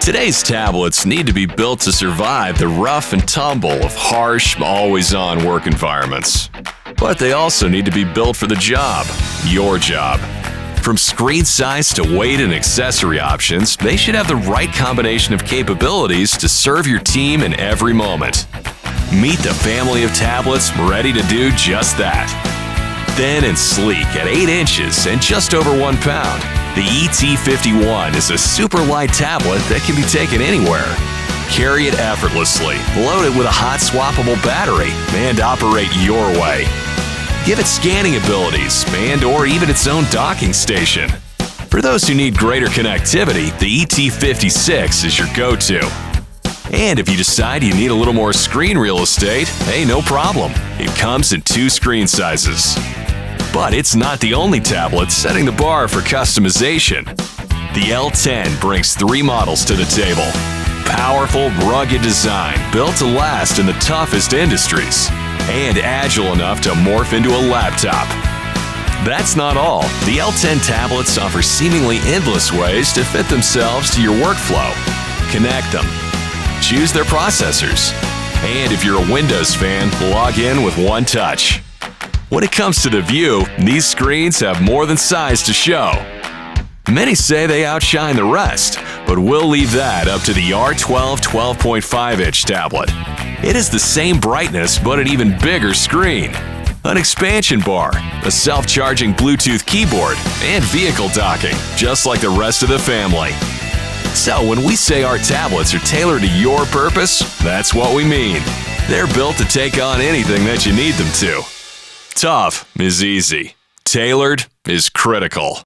Today's tablets need to be built to survive the rough and tumble of harsh, always-on work environments. But they also need to be built for the job, your job. From screen size to weight and accessory options, they should have the right combination of capabilities to serve your team in every moment. Meet the family of tablets ready to do just that. Thin and sleek at 8 inches and just over 1 pound, the ET51 is a super light tablet that can be taken anywhere. Carry it effortlessly, load it with a hot swappable battery, and operate your way. Give it scanning abilities and/or even its own docking station. For those who need greater connectivity, the ET56 is your go-to. And if you decide you need a little more screen real estate, hey, no problem. It comes in 2 screen sizes. But it's not the only tablet setting the bar for customization. The L10 brings 3 models to the table. Powerful, rugged design built to last in the toughest industries, and agile enough to morph into a laptop. That's not all. The L10 tablets offer seemingly endless ways to fit themselves to your workflow. Connect them. Choose their processors. And if you're a Windows fan, log in with one touch. When it comes to the view, these screens have more than size to show. Many say they outshine the rest, but we'll leave that up to the R12 12.5-inch tablet. It is the same brightness, but an even bigger screen. An expansion bar, a self-charging Bluetooth keyboard, and vehicle docking, just like the rest of the family. So when we say our tablets are tailored to your purpose, that's what we mean. They're built to take on anything that you need them to. Tough is easy. Tailored is critical.